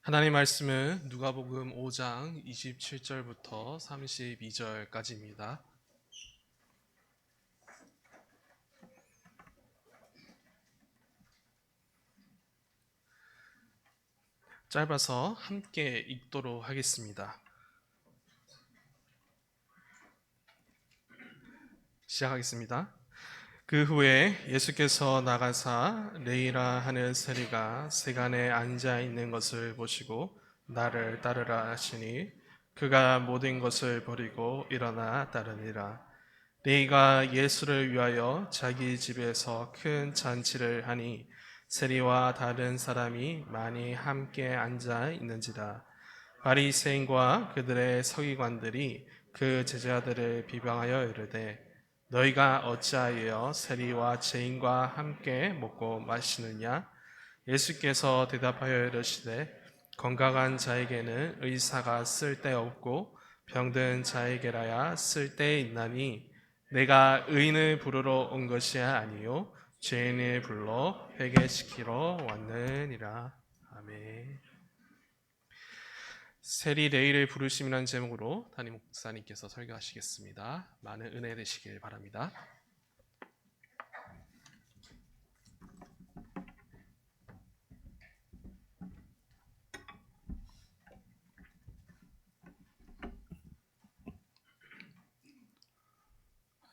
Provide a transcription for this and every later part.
하나님 말씀은 누가복음 5장 27절부터 32절까지입니다. 짧아서 함께 읽도록 하겠습니다. 시작하겠습니다. 그 후에 예수께서 나가사 레이라 하는 세리가 세간에 앉아 있는 것을 보시고 나를 따르라 하시니 그가 모든 것을 버리고 일어나 따르니라. 레이가 예수를 위하여 자기 집에서 큰 잔치를 하니 세리와 다른 사람이 많이 함께 앉아 있는지라. 바리새인과 그들의 서기관들이 그 제자들을 비방하여 이르되 너희가 어찌하여 세리와 죄인과 함께 먹고 마시느냐? 예수께서 대답하여 이르시되 건강한 자에게는 의사가 쓸데없고 병든 자에게라야 쓸데있나니 내가 의인을 부르러 온 것이 아니요 죄인을 불러 회개시키러 왔느니라. 아멘. 세리 레이를 부르심이라는 제목으로 담임 목사님께서 설교하시겠습니다. 많은 은혜 되시길 바랍니다.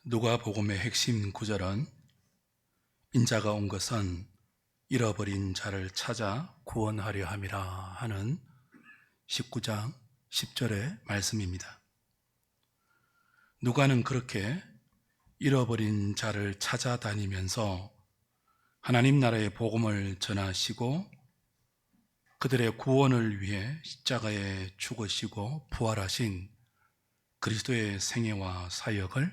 누가복음의 핵심 구절은 인자가 온 것은 잃어버린 자를 찾아 구원하려 함이라 하는 19장 10절의 말씀입니다. 누가는 그렇게 잃어버린 자를 찾아다니면서 하나님 나라의 복음을 전하시고 그들의 구원을 위해 십자가에 죽으시고 부활하신 그리스도의 생애와 사역을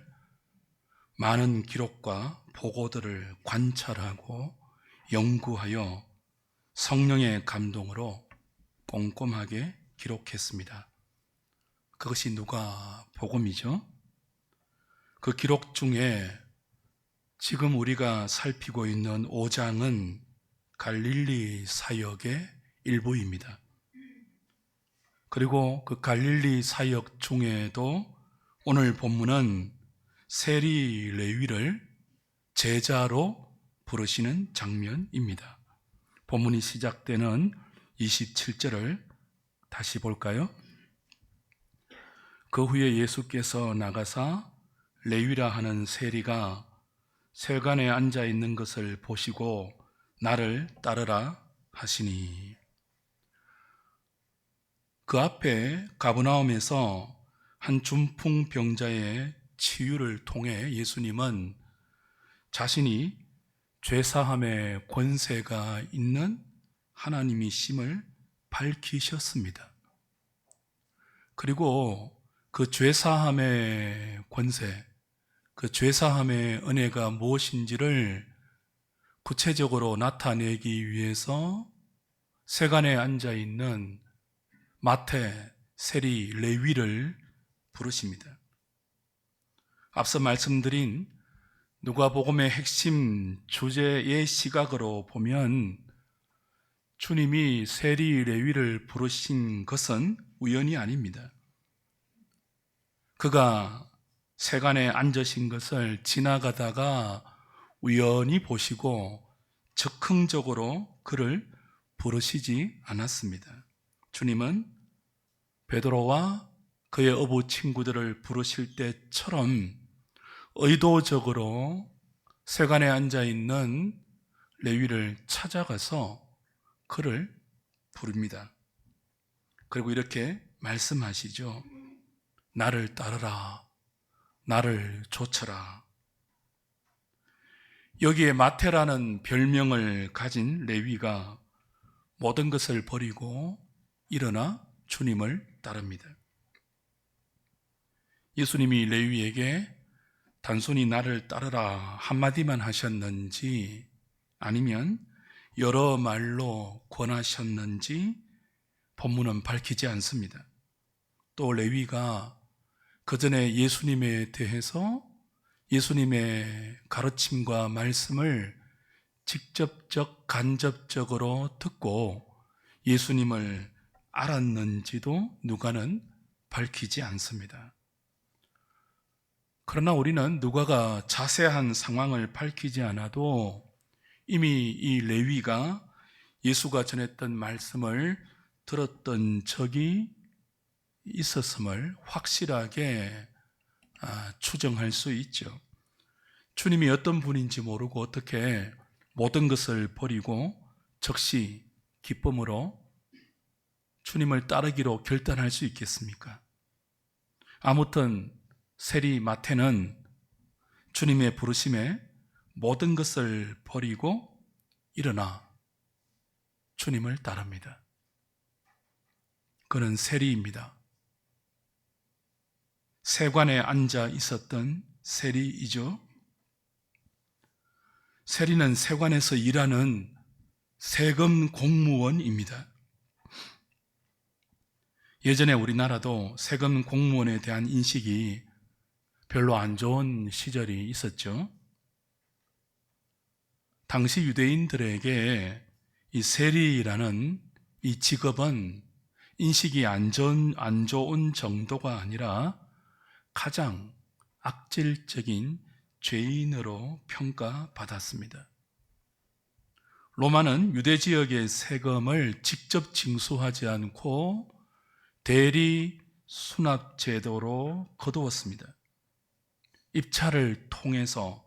많은 기록과 보고들을 관찰하고 연구하여 성령의 감동으로 꼼꼼하게 기록했습니다. 그것이 누가복음이죠. 그 기록 중에 지금 우리가 살피고 있는 5장은 갈릴리 사역의 일부입니다. 그리고 그 갈릴리 사역 중에도 오늘 본문은 세리 레위를 제자로 부르시는 장면입니다. 본문이 시작되는 27절을 다시 볼까요? 그 후에 예수께서 나가사 레위라 하는 세리가 세간에 앉아 있는 것을 보시고 나를 따르라 하시니, 그 앞에 가버나움에서 한 중풍병자의 치유를 통해 예수님은 자신이 죄사함의 권세가 있는 하나님이심을 밝히셨습니다. 그리고 그 죄사함의 권세, 그 죄사함의 은혜가 무엇인지를 구체적으로 나타내기 위해서 세간에 앉아있는 마태, 세리, 레위를 부르십니다. 앞서 말씀드린 누가복음의 핵심 주제의 시각으로 보면 주님이 세리, 레위를 부르신 것은 우연이 아닙니다. 그가 세간에 앉으신 것을 지나가다가 우연히 보시고 즉흥적으로 그를 부르시지 않았습니다. 주님은 베드로와 그의 어부 친구들을 부르실 때처럼 의도적으로 세간에 앉아있는 레위를 찾아가서 그를 부릅니다. 그리고 이렇게 말씀하시죠. 나를 따르라, 나를 좇으라. 여기에 마태라는 별명을 가진 레위가 모든 것을 버리고 일어나 주님을 따릅니다. 예수님이 레위에게 단순히 나를 따르라 한마디만 하셨는지 아니면 여러 말로 권하셨는지 본문은 밝히지 않습니다. 또 레위가 그전에 예수님에 대해서 예수님의 가르침과 말씀을 직접적, 간접적으로 듣고 예수님을 알았는지도 누가는 밝히지 않습니다. 그러나 우리는 누가가 자세한 상황을 밝히지 않아도 이미 이 레위가 예수가 전했던 말씀을 들었던 적이 있었음을 확실하게 추정할 수 있죠. 주님이 어떤 분인지 모르고 어떻게 모든 것을 버리고 즉시 기쁨으로 주님을 따르기로 결단할 수 있겠습니까? 아무튼 세리 마태는 주님의 부르심에 모든 것을 버리고 일어나 주님을 따릅니다. 그는 세리입니다. 세관에 앉아 있었던 세리이죠. 세리는 세관에서 일하는 세금 공무원입니다. 예전에 우리나라도 세금 공무원에 대한 인식이 별로 안 좋은 시절이 있었죠. 당시 유대인들에게 이 세리라는 이 직업은 인식이 안 좋은 정도가 아니라 가장 악질적인 죄인으로 평가받았습니다. 로마는 유대 지역의 세금을 직접 징수하지 않고 대리 수납 제도로 거두었습니다. 입찰을 통해서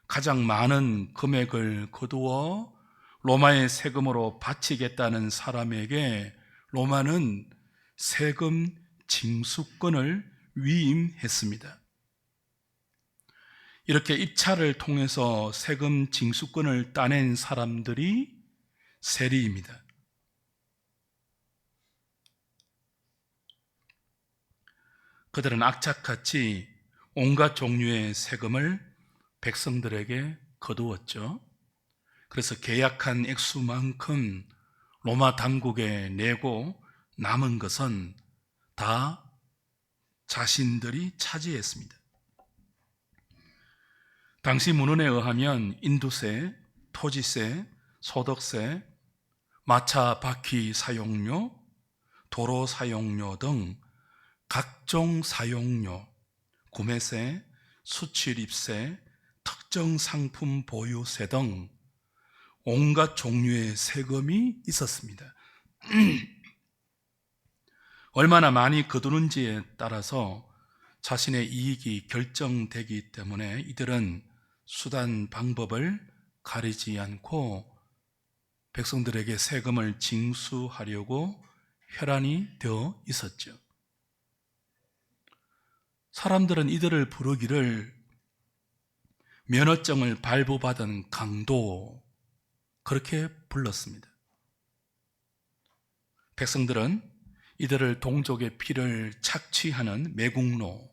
가장 많은 금액을 거두어 로마의 세금으로 바치겠다는 사람에게 로마는 세금 징수권을 위임했습니다. 이렇게 입찰을 통해서 세금 징수권을 따낸 사람들이 세리입니다. 그들은 악착같이 온갖 종류의 세금을 백성들에게 거두었죠. 그래서 계약한 액수만큼 로마 당국에 내고 남은 것은 다 자신들이 차지했습니다. 당시 문헌에 의하면 인두세, 토지세, 소득세, 마차 바퀴 사용료, 도로 사용료 등 각종 사용료, 구매세, 수출입세, 특정 상품 보유세 등 온갖 종류의 세금이 있었습니다. 얼마나 많이 거두는지에 따라서 자신의 이익이 결정되기 때문에 이들은 수단 방법을 가리지 않고 백성들에게 세금을 징수하려고 혈안이 되어 있었죠. 사람들은 이들을 부르기를 면허증을 발부받은 강도, 그렇게 불렀습니다. 백성들은 이들을 동족의 피를 착취하는 매국노,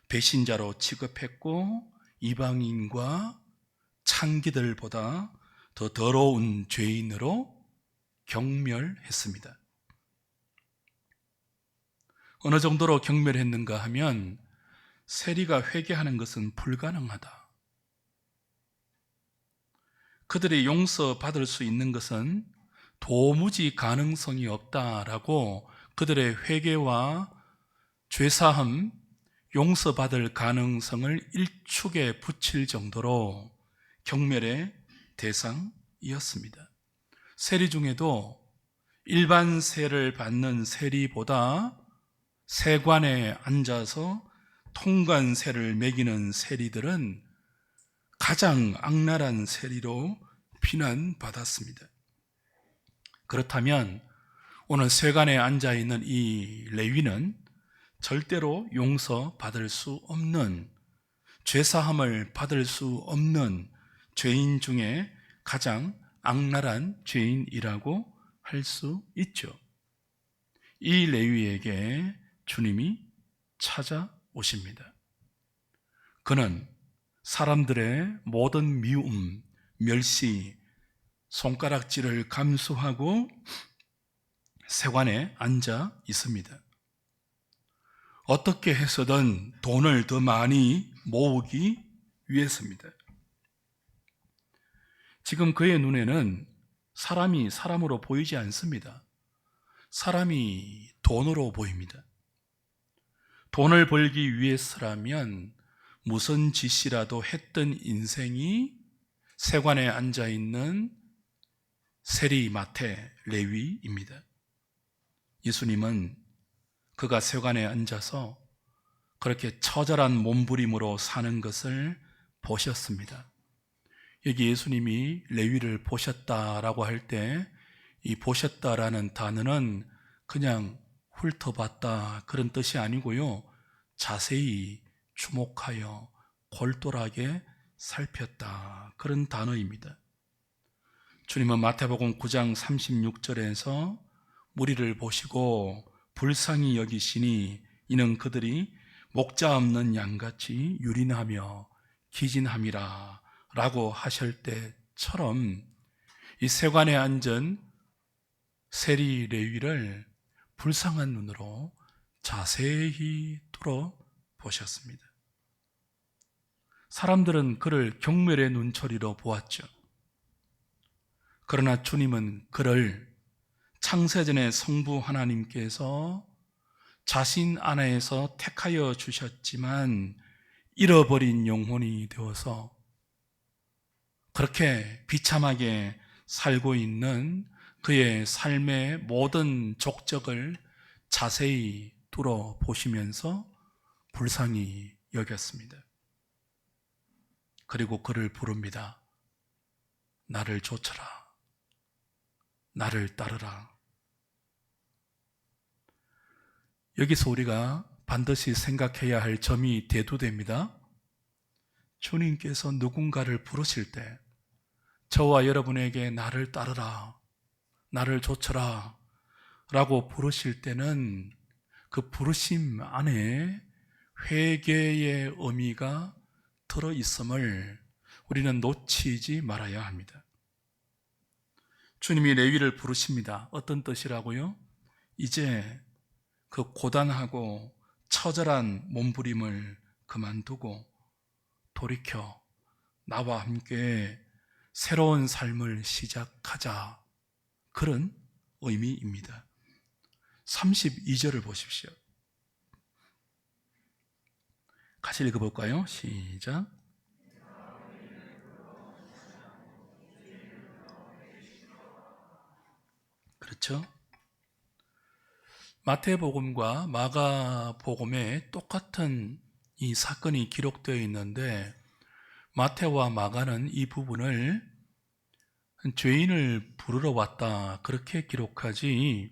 배신자로 취급했고 이방인과 창기들보다 더 더러운 죄인으로 경멸했습니다. 어느 정도로 경멸했는가 하면 세리가 회개하는 것은 불가능하다. 그들이 용서받을 수 있는 것은 도무지 가능성이 없다라고 그들의 회개와 죄사함, 용서받을 가능성을 일축에 붙일 정도로 경멸의 대상이었습니다. 세리 중에도 일반 세를 받는 세리보다 세관에 앉아서 통관세를 매기는 세리들은 가장 악랄한 세리로 비난받았습니다. 그렇다면 오늘 세관에 앉아있는 이 레위는 절대로 용서받을 수 없는, 죄사함을 받을 수 없는 죄인 중에 가장 악랄한 죄인이라고 할 수 있죠. 이 레위에게 주님이 찾아오십니다. 그는 사람들의 모든 미움, 멸시, 손가락질을 감수하고 세관에 앉아 있습니다. 어떻게 해서든 돈을 더 많이 모으기 위해서입니다. 지금 그의 눈에는 사람이 사람으로 보이지 않습니다. 사람이 돈으로 보입니다. 돈을 벌기 위해서라면 무슨 짓이라도 했던 인생이 세관에 앉아있는 세리, 마태, 레위입니다. 예수님은 그가 세관에 앉아서 그렇게 처절한 몸부림으로 사는 것을 보셨습니다. 여기 예수님이 레위를 보셨다라고 할 때 이 보셨다라는 단어는 그냥 훑어봤다 그런 뜻이 아니고요. 자세히 주목하여 골똘하게 살폈다 그런 단어입니다. 주님은 마태복음 9장 36절에서 무리를 보시고 불쌍히 여기시니 이는 그들이 목자 없는 양같이 유린하며 기진함이라 라고 하실 때처럼 이 세관에 앉은 세리 레위를 불쌍한 눈으로 자세히 뚫어보셨습니다. 사람들은 그를 경멸의 눈초리로 보았죠. 그러나 주님은 그를 창세전에 성부 하나님께서 자신 안에서 택하여 주셨지만 잃어버린 영혼이 되어서 그렇게 비참하게 살고 있는 그의 삶의 모든 족적을 자세히 뚫어보시면서 불쌍히 여겼습니다. 그리고 그를 부릅니다. 나를 좇으라. 나를 따르라. 여기서 우리가 반드시 생각해야 할 점이 대두됩니다. 주님께서 누군가를 부르실 때 저와 여러분에게 나를 따르라, 나를 좇으라 라고 부르실 때는 그 부르심 안에 회개의 의미가 들어있음을 우리는 놓치지 말아야 합니다. 주님이 레위를 부르십니다. 어떤 뜻이라고요? 이제 그 고단하고 처절한 몸부림을 그만두고 돌이켜 나와 함께 새로운 삶을 시작하자. 그런 의미입니다. 32절을 보십시오. 같이 읽어볼까요? 시작. 그렇죠? 마태복음과 마가복음에 똑같은 이 사건이 기록되어 있는데 마태와 마가는 이 부분을 죄인을 부르러 왔다 그렇게 기록하지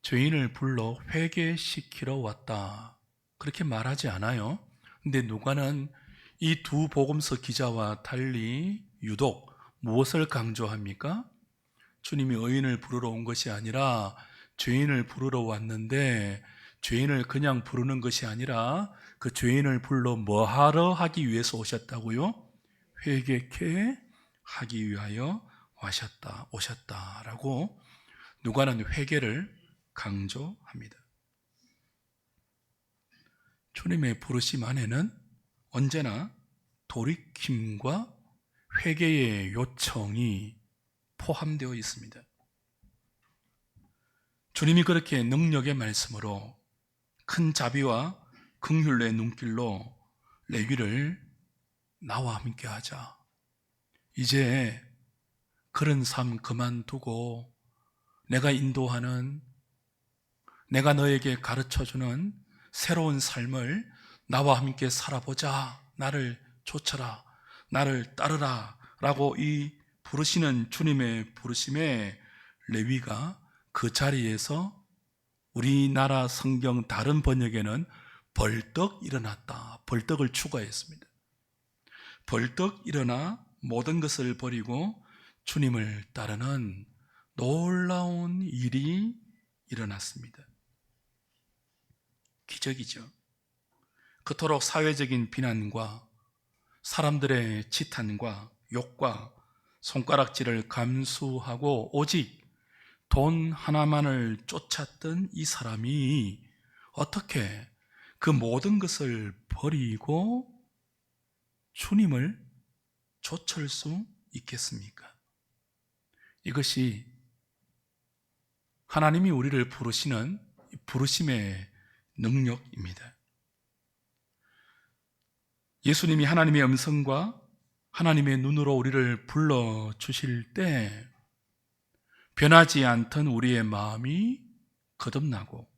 죄인을 불러 회개시키러 왔다 그렇게 말하지 않아요. 근데 누가는 이 두 복음서 기자와 달리 유독 무엇을 강조합니까? 주님이 의인을 부르러 온 것이 아니라 죄인을 부르러 왔는데 죄인을 그냥 부르는 것이 아니라 그 죄인을 불러 뭐하러 하기 위해서 오셨다고요? 회개케 하기 위하여 오셨다라고 누가는 회개를 강조합니다. 주님의 부르심 안에는 언제나 돌이킴과 회개의 요청이 포함되어 있습니다. 주님이 그렇게 능력의 말씀으로 큰 자비와 긍휼의 눈길로 레위를 나와 함께 하자. 이제 그런 삶 그만두고 내가 인도하는, 내가 너에게 가르쳐주는 새로운 삶을 나와 함께 살아보자. 나를 좇아라. 나를 따르라. 라고 이 부르시는 주님의 부르심에 레위가 그 자리에서 우리나라 성경 다른 번역에는 벌떡 일어났다. 벌떡을 추가했습니다. 벌떡 일어나 모든 것을 버리고 주님을 따르는 놀라운 일이 일어났습니다. 기적이죠. 그토록 사회적인 비난과 사람들의 지탄과 욕과 손가락질을 감수하고 오직 돈 하나만을 쫓았던 이 사람이 어떻게 그 모든 것을 버리고 주님을 좇을 수 있겠습니까? 이것이 하나님이 우리를 부르시는 부르심의 능력입니다. 예수님이 하나님의 음성과 하나님의 눈으로 우리를 불러주실 때 변하지 않던 우리의 마음이 거듭나고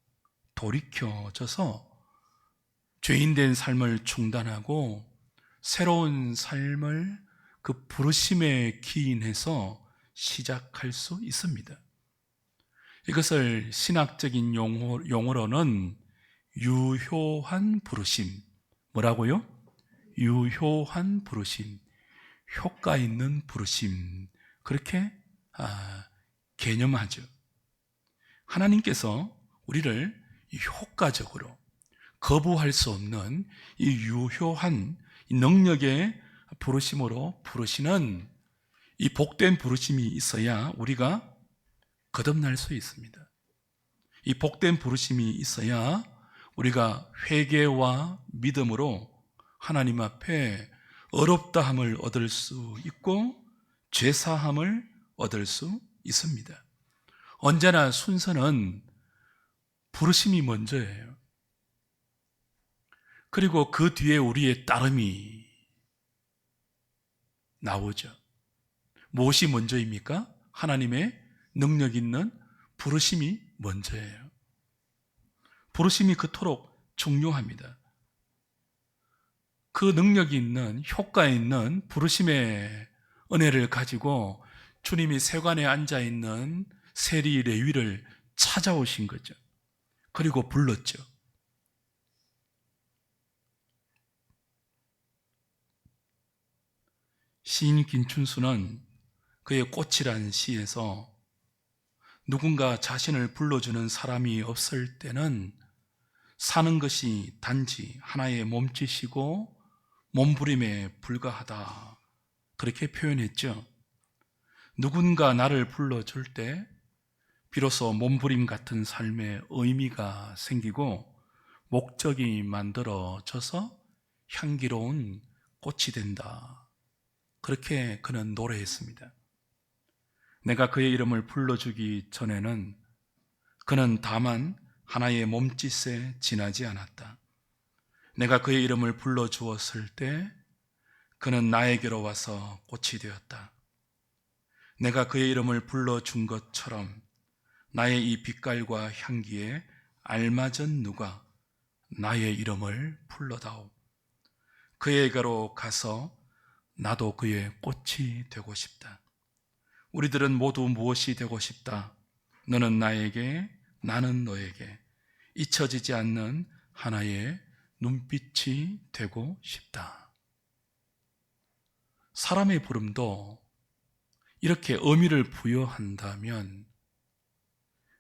돌이켜져서 죄인된 삶을 중단하고 새로운 삶을 그 부르심에 기인해서 시작할 수 있습니다. 이것을 신학적인 용어로는 유효한 부르심, 뭐라고요? 유효한 부르심, 효과 있는 부르심, 그렇게 개념하죠. 하나님께서 우리를 효과적으로 거부할 수 없는 이 유효한 능력의 부르심으로 부르시는 이 복된 부르심이 있어야 우리가 거듭날 수 있습니다. 이 복된 부르심이 있어야 우리가 회개와 믿음으로 하나님 앞에 의롭다함을 얻을 수 있고 죄사함을 얻을 수 있습니다. 언제나 순서는 부르심이 먼저예요. 그리고 그 뒤에 우리의 따름이 나오죠. 무엇이 먼저입니까? 하나님의 능력 있는 부르심이 먼저예요. 부르심이 그토록 중요합니다. 그 능력이 있는, 효과 있는 부르심의 은혜를 가지고 주님이 세관에 앉아있는 세리 레위를 찾아오신 거죠. 그리고 불렀죠. 시인 김춘수는 그의 꽃이란 시에서 누군가 자신을 불러주는 사람이 없을 때는 사는 것이 단지 하나의 몸짓이고 몸부림에 불과하다, 그렇게 표현했죠. 누군가 나를 불러줄 때 비로소 몸부림 같은 삶의 의미가 생기고 목적이 만들어져서 향기로운 꽃이 된다, 그렇게 그는 노래했습니다. 내가 그의 이름을 불러주기 전에는 그는 다만 하나의 몸짓에 지나지 않았다. 내가 그의 이름을 불러주었을 때 그는 나에게로 와서 꽃이 되었다. 내가 그의 이름을 불러준 것처럼 나의 이 빛깔과 향기에 알맞은 누가 나의 이름을 불러다오. 그에게로 가서 나도 그의 꽃이 되고 싶다. 우리들은 모두 무엇이 되고 싶다. 너는 나에게, 나는 너에게 잊혀지지 않는 하나의 눈빛이 되고 싶다. 사람의 부름도 이렇게 의미를 부여한다면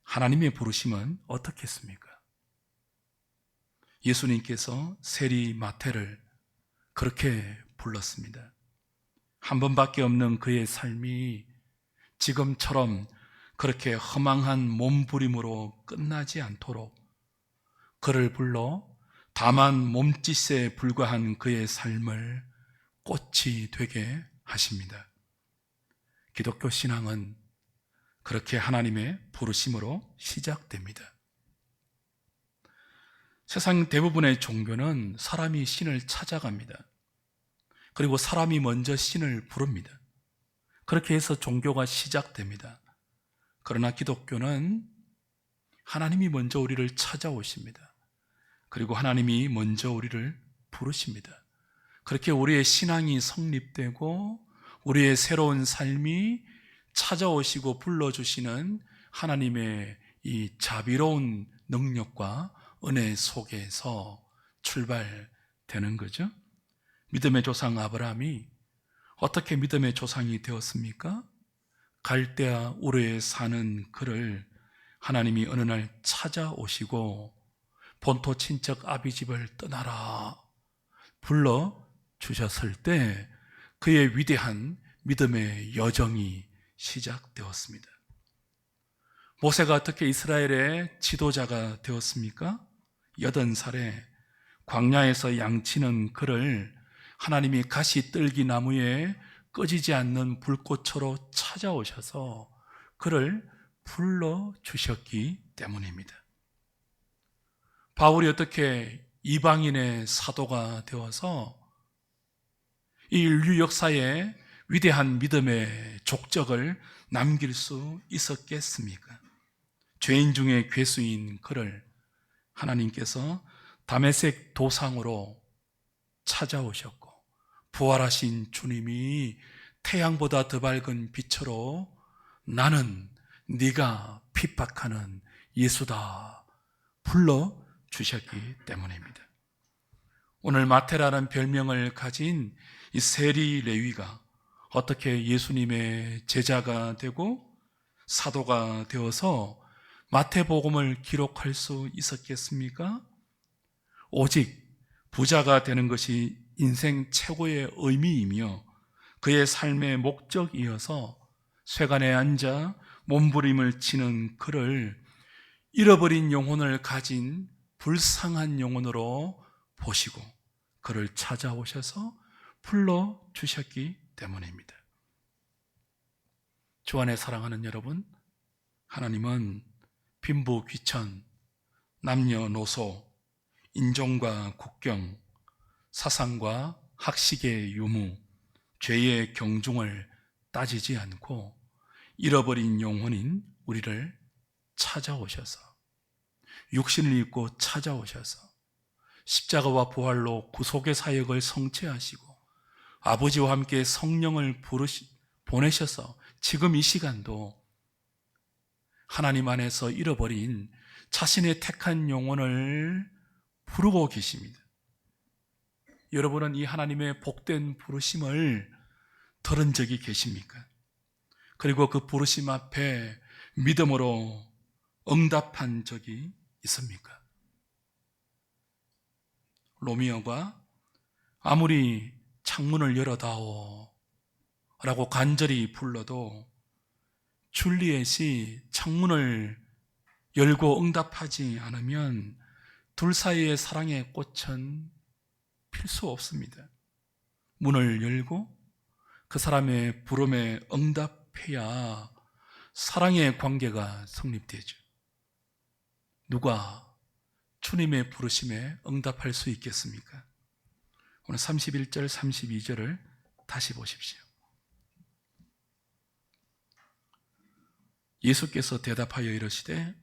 하나님의 부르심은 어떻겠습니까? 예수님께서 세리 마태를 그렇게 불렀습니다. 한 번밖에 없는 그의 삶이 지금처럼 그렇게 허망한 몸부림으로 끝나지 않도록 그를 불러 다만 몸짓에 불과한 그의 삶을 꽃이 되게 하십니다. 기독교 신앙은 그렇게 하나님의 부르심으로 시작됩니다. 세상 대부분의 종교는 사람이 신을 찾아갑니다. 그리고 사람이 먼저 신을 부릅니다. 그렇게 해서 종교가 시작됩니다. 그러나 기독교는 하나님이 먼저 우리를 찾아오십니다. 그리고 하나님이 먼저 우리를 부르십니다. 그렇게 우리의 신앙이 성립되고 우리의 새로운 삶이 찾아오시고 불러주시는 하나님의 이 자비로운 능력과 은혜 속에서 출발되는 거죠. 믿음의 조상 아브라함이 어떻게 믿음의 조상이 되었습니까? 갈대아 우르에 사는 그를 하나님이 어느 날 찾아오시고 본토 친척 아비집을 떠나라 불러주셨을 때 그의 위대한 믿음의 여정이 시작되었습니다. 모세가 어떻게 이스라엘의 지도자가 되었습니까? 80살에 광야에서 양치는 그를 하나님이 가시떨기 나무에 꺼지지 않는 불꽃으로 찾아오셔서 그를 불러주셨기 때문입니다. 바울이 어떻게 이방인의 사도가 되어서 이 인류 역사에 위대한 믿음의 족적을 남길 수 있었겠습니까? 죄인 중에 괴수인 그를 하나님께서 다메섹 도상으로 찾아오셨고, 부활하신 주님이 태양보다 더 밝은 빛으로 나는 네가 핍박하는 예수다 불러주셨기 때문입니다. 오늘 마태라는 별명을 가진 이 세리 레위가 어떻게 예수님의 제자가 되고 사도가 되어서 마태복음을 기록할 수 있었겠습니까? 오직 부자가 되는 것이 인생 최고의 의미이며 그의 삶의 목적이어서 쇠간에 앉아 몸부림을 치는 그를 잃어버린 영혼을 가진 불쌍한 영혼으로 보시고 그를 찾아오셔서 불러주셨기 때문입니다. 주 안에 사랑하는 여러분, 하나님은 빈부 귀천, 남녀노소, 인종과 국경, 사상과 학식의 유무, 죄의 경중을 따지지 않고 잃어버린 영혼인 우리를 찾아오셔서, 육신을 입고 찾아오셔서 십자가와 부활로 구속의 사역을 성취하시고 아버지와 함께 성령을 보내셔서 지금 이 시간도 하나님 안에서 잃어버린 자신의 택한 영혼을 부르고 계십니다. 여러분은 이 하나님의 복된 부르심을 들은 적이 계십니까? 그리고 그 부르심 앞에 믿음으로 응답한 적이 있습니까? 로미오가 아무리 창문을 열어다오 라고 간절히 불러도 줄리엣이 창문을 열고 응답하지 않으면 둘 사이의 사랑의 꽃은 필 수 없습니다. 문을 열고 그 사람의 부름에 응답해야 사랑의 관계가 성립되죠. 누가 주님의 부르심에 응답할 수 있겠습니까? 오늘 31절, 32절을 다시 보십시오. 예수께서 대답하여 이르시되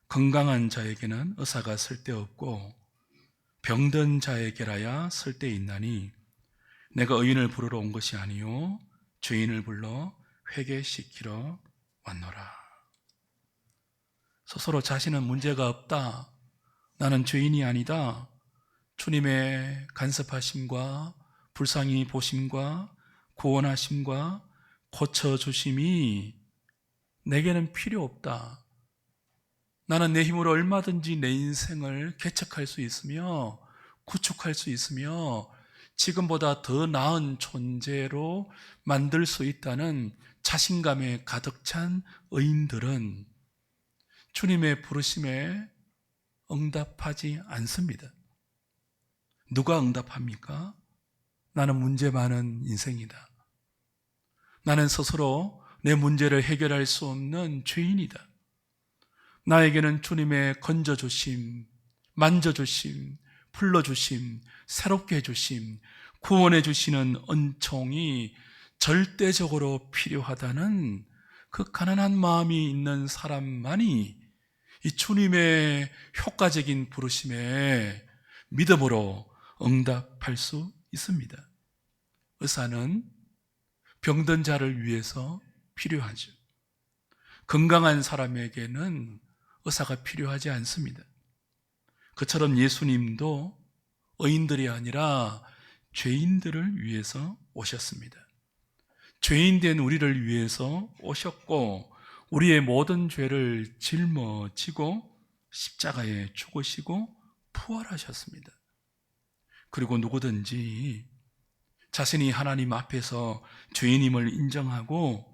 건강한 자에게는 의사가 쓸데없고 병든 자에게라야 쓸데있나니 내가 의인을 부르러 온 것이 아니요 죄인을 불러 회개시키러 왔노라. 스스로 자신은 문제가 없다, 나는 죄인이 아니다, 주님의 간섭하심과 불쌍히 보심과 구원하심과 고쳐주심이 내게는 필요 없다, 나는 내 힘으로 얼마든지 내 인생을 개척할 수 있으며 구축할 수 있으며 지금보다 더 나은 존재로 만들 수 있다는 자신감에 가득 찬 의인들은 주님의 부르심에 응답하지 않습니다. 누가 응답합니까? 나는 문제 많은 인생이다. 나는 스스로 내 문제를 해결할 수 없는 죄인이다. 나에게는 주님의 건져주심, 만져주심, 풀러주심, 새롭게 해주심, 구원해 주시는 은총이 절대적으로 필요하다는 그 가난한 마음이 있는 사람만이 이 주님의 효과적인 부르심에 믿음으로 응답할 수 있습니다. 의사는 병든 자를 위해서 필요하죠. 건강한 사람에게는 의사가 필요하지 않습니다. 그처럼 예수님도 의인들이 아니라 죄인들을 위해서 오셨습니다. 죄인 된 우리를 위해서 오셨고 우리의 모든 죄를 짊어지고 십자가에 죽으시고 부활하셨습니다. 그리고 누구든지 자신이 하나님 앞에서 죄인임을 인정하고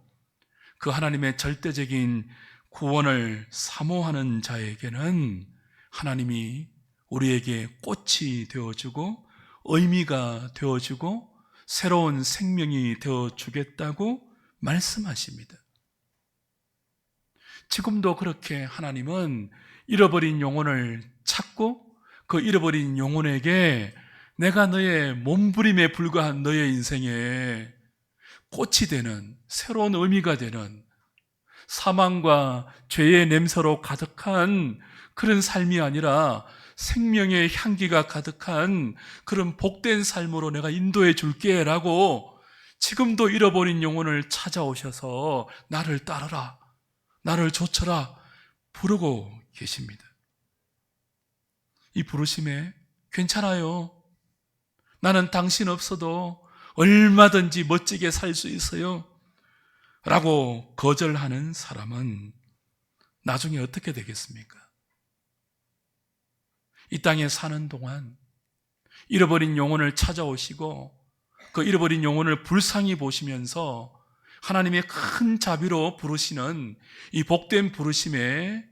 그 하나님의 절대적인 구원을 사모하는 자에게는 하나님이 우리에게 꽃이 되어주고 의미가 되어주고 새로운 생명이 되어주겠다고 말씀하십니다. 지금도 그렇게 하나님은 잃어버린 영혼을 찾고 그 잃어버린 영혼에게 내가 너의 몸부림에 불과한 너의 인생에 꽃이 되는 새로운 의미가 되는 사망과 죄의 냄새로 가득한 그런 삶이 아니라 생명의 향기가 가득한 그런 복된 삶으로 내가 인도해 줄게 라고 지금도 잃어버린 영혼을 찾아오셔서 나를 따르라, 나를 좇아라 부르고 계십니다. 이 부르심에 괜찮아요. 나는 당신 없어도 얼마든지 멋지게 살 수 있어요. 라고 거절하는 사람은 나중에 어떻게 되겠습니까? 이 땅에 사는 동안 잃어버린 영혼을 찾아오시고 그 잃어버린 영혼을 불쌍히 보시면서 하나님의 큰 자비로 부르시는 이 복된 부르심에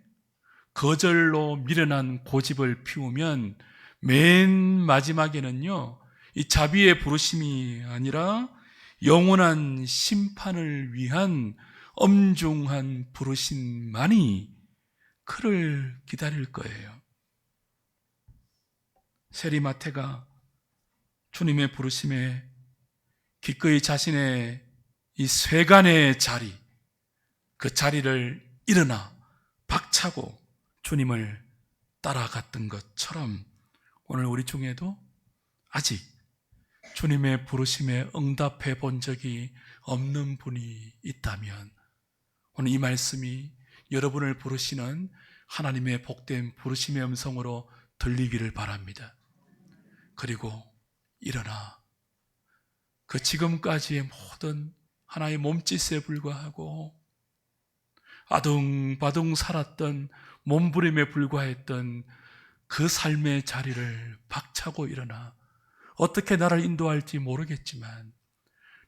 거절로 미련한 고집을 피우면 맨 마지막에는요, 이 자비의 부르심이 아니라 영원한 심판을 위한 엄중한 부르심만이 그를 기다릴 거예요. 세리마태가 주님의 부르심에 기꺼이 자신의 이 쇠간의 자리, 그 자리를 일어나 박차고 주님을 따라갔던 것처럼 오늘 우리 중에도 아직 주님의 부르심에 응답해 본 적이 없는 분이 있다면 오늘 이 말씀이 여러분을 부르시는 하나님의 복된 부르심의 음성으로 들리기를 바랍니다. 그리고 일어나 그 지금까지의 모든 하나의 몸짓에 불과하고 아둥바둥 살았던 몸부림에 불과했던 그 삶의 자리를 박차고 일어나 어떻게 나를 인도할지 모르겠지만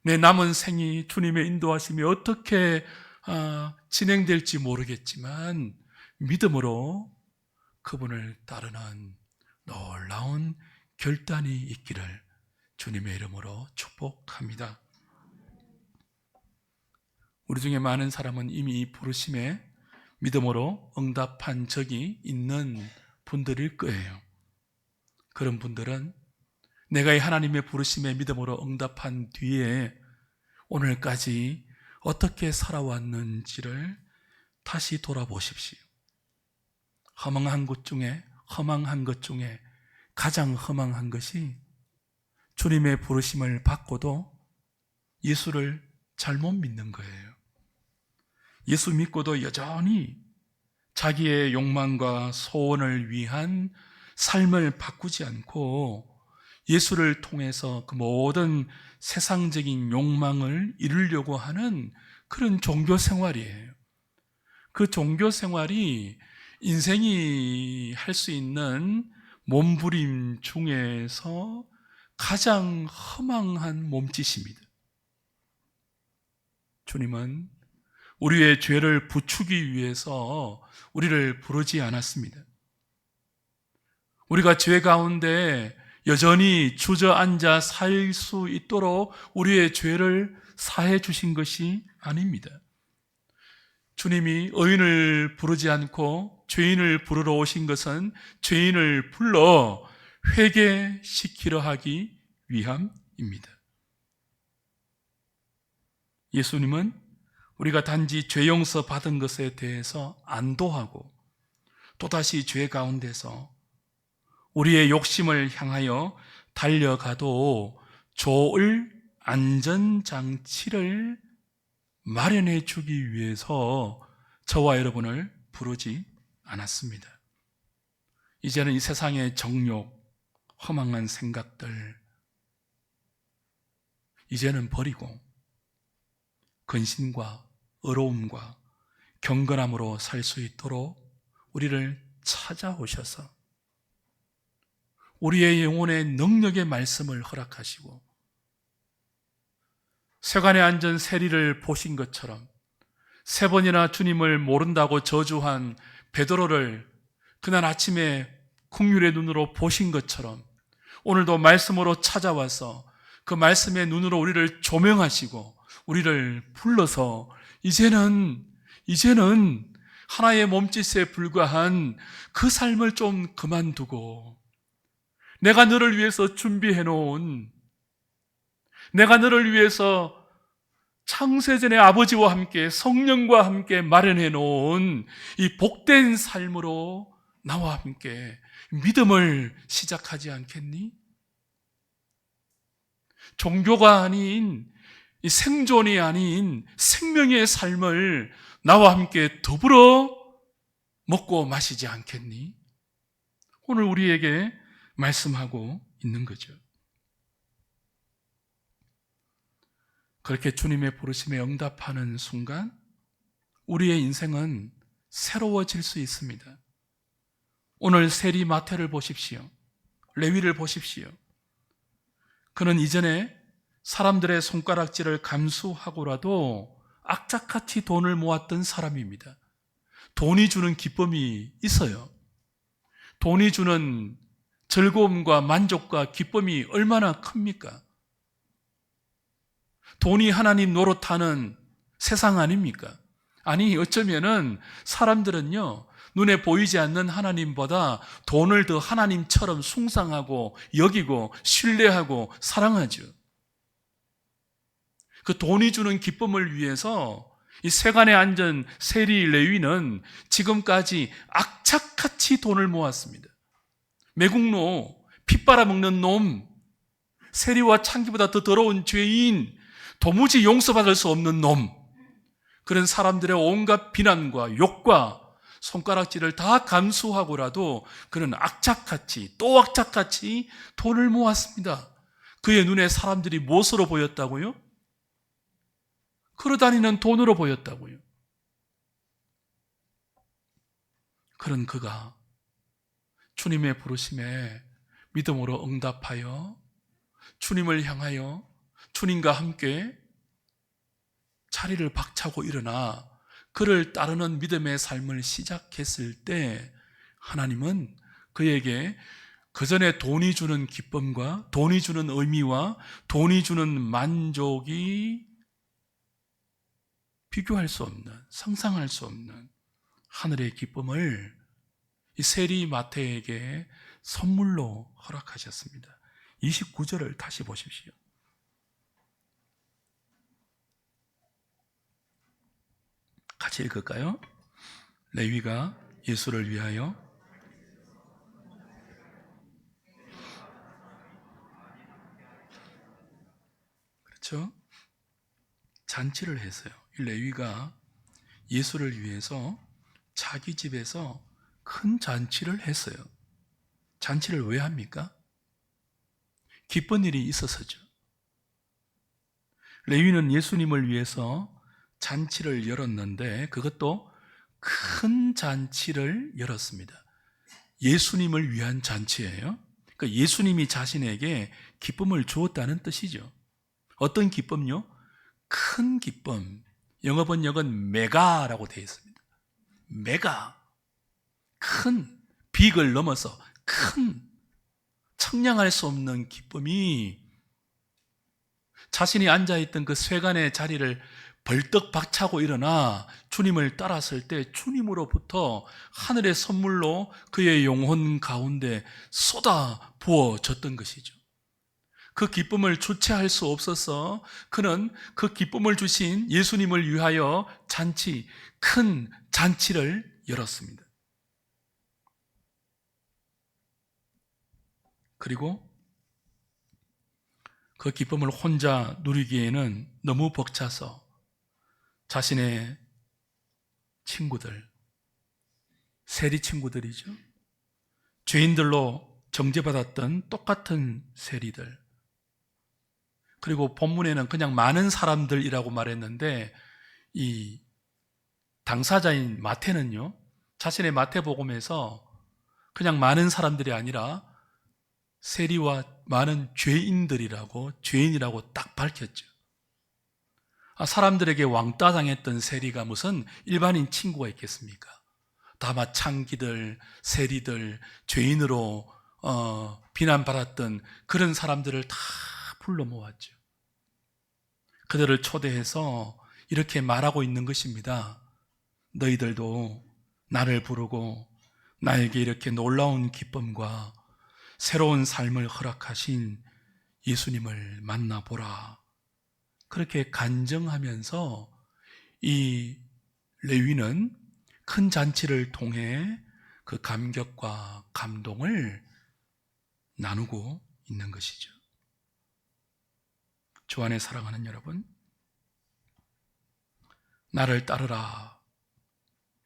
내 남은 생이 주님의 인도하심이 어떻게 진행될지 모르겠지만 믿음으로 그분을 따르는 놀라운 결단이 있기를 주님의 이름으로 축복합니다. 우리 중에 많은 사람은 이미 이 부르심에 믿음으로 응답한 적이 있는 분들일 거예요. 그런 분들은 내가 이 하나님의 부르심에 믿음으로 응답한 뒤에 오늘까지 어떻게 살아왔는지를 다시 돌아보십시오. 허망한 것 중에 가장 허망한 것이 주님의 부르심을 받고도 예수를 잘못 믿는 거예요. 예수 믿고도 여전히 자기의 욕망과 소원을 위한 삶을 바꾸지 않고 예수를 통해서 그 모든 세상적인 욕망을 이루려고 하는 그런 종교 생활이에요. 그 종교 생활이 인생이 할 수 있는 몸부림 중에서 가장 허망한 몸짓입니다. 주님은 우리의 죄를 부추기 위해서 우리를 부르지 않았습니다. 우리가 죄 가운데 여전히 주저앉아 살 수 있도록 우리의 죄를 사해 주신 것이 아닙니다. 주님이 의인을 부르지 않고 죄인을 부르러 오신 것은 죄인을 불러 회개시키려 하기 위함입니다. 예수님은 우리가 단지 죄 용서 받은 것에 대해서 안도하고 또다시 죄 가운데서 우리의 욕심을 향하여 달려가도 좋을 안전장치를 마련해 주기 위해서 저와 여러분을 부르지 않았습니다. 이제는 이 세상의 정욕, 허망한 생각들 이제는 버리고 근신과 의로움과 경건함으로 살 수 있도록 우리를 찾아오셔서 우리의 영혼의 능력의 말씀을 허락하시고 세간에 앉은 세리를 보신 것처럼 세 번이나 주님을 모른다고 저주한 베드로를 그날 아침에 긍휼의 눈으로 보신 것처럼 오늘도 말씀으로 찾아와서 그 말씀의 눈으로 우리를 조명하시고 우리를 불러서 이제는 하나의 몸짓에 불과한 그 삶을 좀 그만두고 내가 너를 위해서 준비해 놓은, 내가 너를 위해서 창세전에 아버지와 함께 성령과 함께 마련해 놓은 이 복된 삶으로 나와 함께 믿음을 시작하지 않겠니? 종교가 아닌, 이 생존이 아닌 생명의 삶을 나와 함께 더불어 먹고 마시지 않겠니? 오늘 우리에게 말씀하고 있는 거죠. 그렇게 주님의 부르심에 응답하는 순간 우리의 인생은 새로워질 수 있습니다. 오늘 세리 마태를 보십시오. 레위를 보십시오. 그는 이전에 사람들의 손가락질을 감수하고라도 악착같이 돈을 모았던 사람입니다. 돈이 주는 기쁨이 있어요. 돈이 주는 즐거움과 만족과 기쁨이 얼마나 큽니까? 돈이 하나님 노릇하는 세상 아닙니까? 아니, 어쩌면은 사람들은요, 눈에 보이지 않는 하나님보다 돈을 더 하나님처럼 숭상하고 여기고 신뢰하고 사랑하죠. 그 돈이 주는 기쁨을 위해서 이 세간에 앉은 세리 레위는 지금까지 악착같이 돈을 모았습니다. 매국노, 피 빨아먹는 놈, 세리와 창기보다 더 더러운 죄인, 도무지 용서받을 수 없는 놈, 그런 사람들의 온갖 비난과 욕과 손가락질을 다 감수하고라도 그는 악착같이 또 악착같이 돈을 모았습니다. 그의 눈에 사람들이 무엇으로 보였다고요? 걸어다니는 돈으로 보였다고요. 그런 그가 주님의 부르심에 믿음으로 응답하여 주님을 향하여 주님과 함께 자리를 박차고 일어나 그를 따르는 믿음의 삶을 시작했을 때 하나님은 그에게 그전에 돈이 주는 기쁨과 돈이 주는 의미와 돈이 주는 만족이 비교할 수 없는, 상상할 수 없는 하늘의 기쁨을 이 세리 마태에게 선물로 허락하셨습니다. 29절을 다시 보십시오. 같이 읽을까요? 레위가 예수를 위하여 그렇죠? 잔치를 했어요. 이 레위가 예수를 위해서 자기 집에서 큰 잔치를 했어요. 잔치를 왜 합니까? 기쁜 일이 있어서죠. 레위는 예수님을 위해서 잔치를 열었는데 그것도 큰 잔치를 열었습니다. 예수님을 위한 잔치예요. 그러니까 예수님이 자신에게 기쁨을 주었다는 뜻이죠. 어떤 기쁨요? 큰 기쁨. 영어 번역은 메가라고 되어 있습니다. 메가. 큰, 빅을 넘어서 큰, 청량할 수 없는 기쁨이 자신이 앉아있던 그 쇠간의 자리를 벌떡 박차고 일어나 주님을 따랐을 때 주님으로부터 하늘의 선물로 그의 영혼 가운데 쏟아 부어졌던 것이죠. 그 기쁨을 주체할 수 없어서 그는 그 기쁨을 주신 예수님을 위하여 잔치, 큰 잔치를 열었습니다. 그리고 그 기쁨을 혼자 누리기에는 너무 벅차서 자신의 친구들, 세리 친구들이죠. 죄인들로 정죄받았던 똑같은 세리들. 그리고 본문에는 그냥 많은 사람들이라고 말했는데 이 당사자인 마태는요, 자신의 마태복음에서 그냥 많은 사람들이 아니라 세리와 많은 죄인이라고 딱 밝혔죠. 사람들에게 왕따 당했던 세리가 무슨 일반인 친구가 있겠습니까? 다마 창기들, 세리들, 죄인으로 비난받았던 그런 사람들을 다 불러 모았죠. 그들을 초대해서 이렇게 말하고 있는 것입니다. 너희들도 나를 부르고 나에게 이렇게 놀라운 기쁨과 새로운 삶을 허락하신 예수님을 만나보라. 그렇게 간증하면서 이 레위는 큰 잔치를 통해 그 감격과 감동을 나누고 있는 것이죠. 주 안에 사랑하는 여러분, 나를 따르라.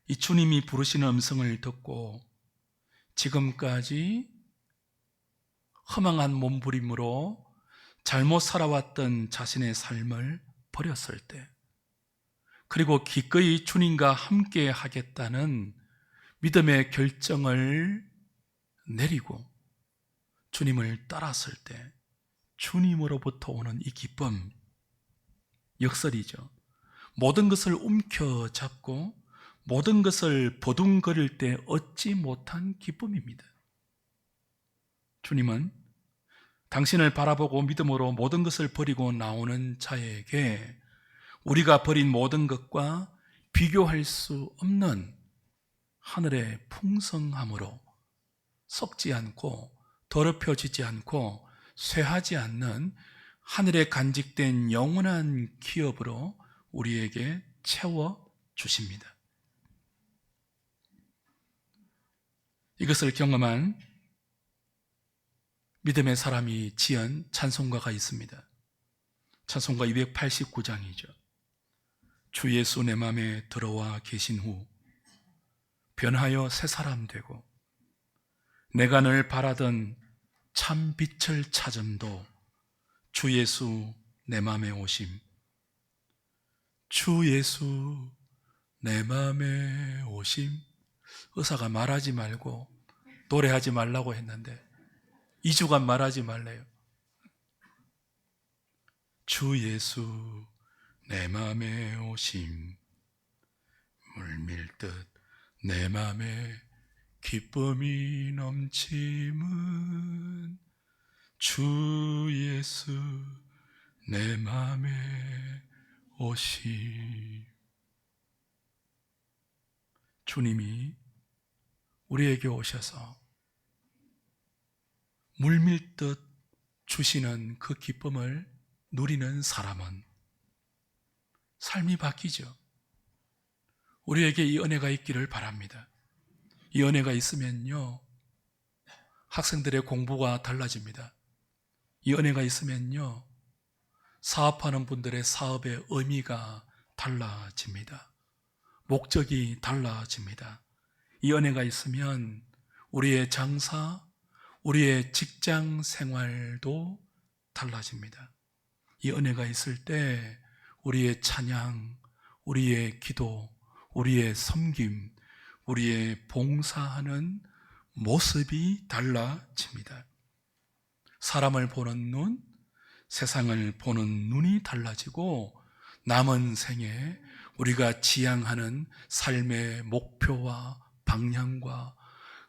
이 주님이 부르시는 음성을 듣고 지금까지 허망한 몸부림으로 잘못 살아왔던 자신의 삶을 버렸을 때, 그리고 기꺼이 주님과 함께 하겠다는 믿음의 결정을 내리고 주님을 따랐을 때 주님으로부터 오는 이 기쁨, 역설이죠. 모든 것을 움켜잡고 모든 것을 버둥거릴 때 얻지 못한 기쁨입니다. 주님은 당신을 바라보고 믿음으로 모든 것을 버리고 나오는 자에게 우리가 버린 모든 것과 비교할 수 없는 하늘의 풍성함으로 썩지 않고 더럽혀지지 않고 쇠하지 않는 하늘에 간직된 영원한 기업으로 우리에게 채워 주십니다. 이것을 경험한 믿음의 사람이 지은 찬송가가 있습니다. 찬송가 289장이죠. 주 예수 내 맘에 들어와 계신 후 변하여 새 사람 되고 내가 늘 바라던 참 빛을 찾음도 주 예수 내 맘에 오심. 주 예수 내 맘에 오심. 의사가 말하지 말고 노래하지 말라고 했는데 2주간 말하지 말래요. 주 예수 내 맘에 오심. 물밀듯 내 맘에 기쁨이 넘침은 주 예수 내 맘에 오심. 주님이 우리에게 오셔서 물밀듯 주시는 그 기쁨을 누리는 사람은 삶이 바뀌죠. 우리에게 이 은혜가 있기를 바랍니다. 이 은혜가 있으면요, 학생들의 공부가 달라집니다. 이 은혜가 있으면요, 사업하는 분들의 사업의 의미가 달라집니다. 목적이 달라집니다. 이 은혜가 있으면 우리의 장사, 우리의 직장 생활도 달라집니다. 이 은혜가 있을 때 우리의 찬양, 우리의 기도, 우리의 섬김, 우리의 봉사하는 모습이 달라집니다. 사람을 보는 눈, 세상을 보는 눈이 달라지고 남은 생에 우리가 지향하는 삶의 목표와 방향과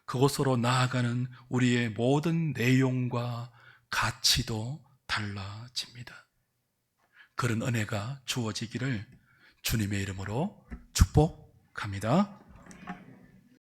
그곳으로 나아가는 우리의 모든 내용과 가치도 달라집니다. 그런 은혜가 주어지기를 주님의 이름으로 축복합니다.